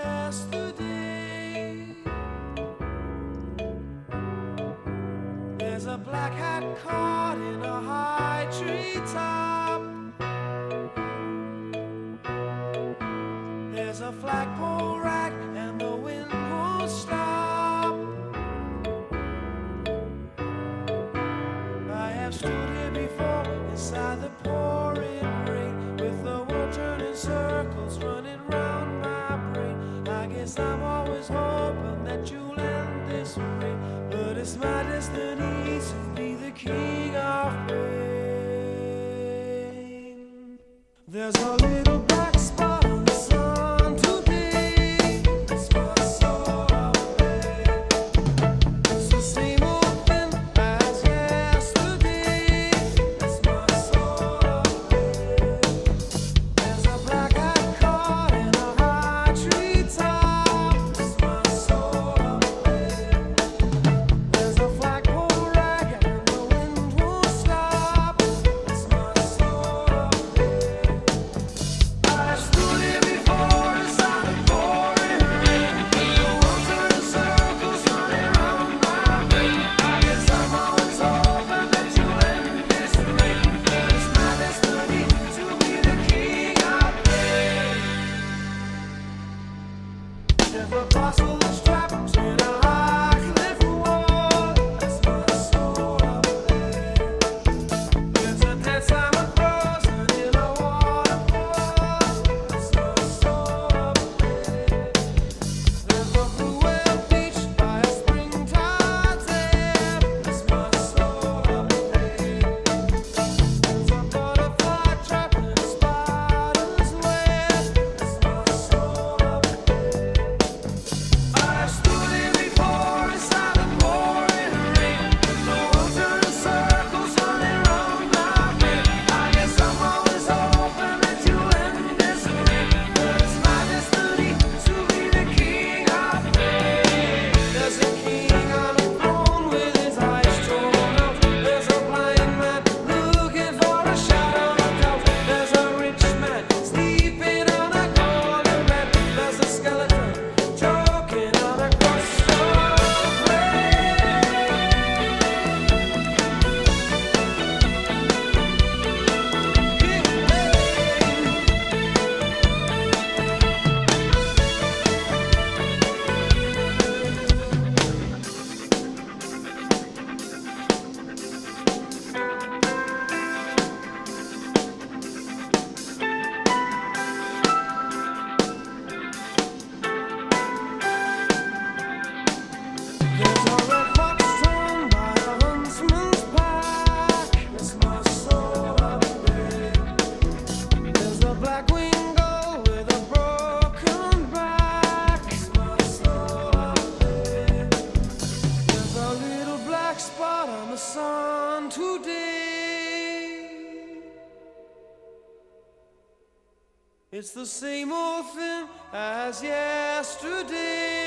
yesterday. There's a black hat caught in a high tree top. There's a flagpole rack and the wind won't stop. I have stood here before inside the pouring rain, with the world turning circles running round my brain. I guess I'm always hoping that you'll end this way, but it's my destiny to be the king of pain. There's a little black spot on the sun today. It's my soul of pain. It's the same old thing as yesterday. It's my soul of pain. There's a black hat caught in a high tree top. It's my soul of pain. There's a flagpole rag and the wind won't stop. It's my soul of pain. I stood here before inside the pouring rain, with the world turning circles running round my brain. I guess I'm always hoping that you'll end this rain, but it's my destiny to be the king of pain. There's a parcel that's trapped in a high cliff wall. That's my soul of pain. There's a dead salmon frozen in a waterfall. That's my soul of pain. There's a blue whale beached by a springtide's end. That's my soul of pain. There's a butterfly trapped in a spider's web. That's my soul of pain. I stood here before inside the pouring rain, with the world turning circles running round my brain. I guess I'm always hoping that you'll end this rain, but it's my destiny to be the king of pain. There's a king on a throne with his eyes torn out. There's a blind man looking for a shadow of doubt. There's a rich man sleeping on a golden bed. There's a skeleton choking on a crust of bread. There's a red fox torn by a huntsman's pack. It's my soul of pain. There's a black winged gull with a broken back. It's my soul of pain. There's a little black spot on the sun today. It's the same old thing as yesterday.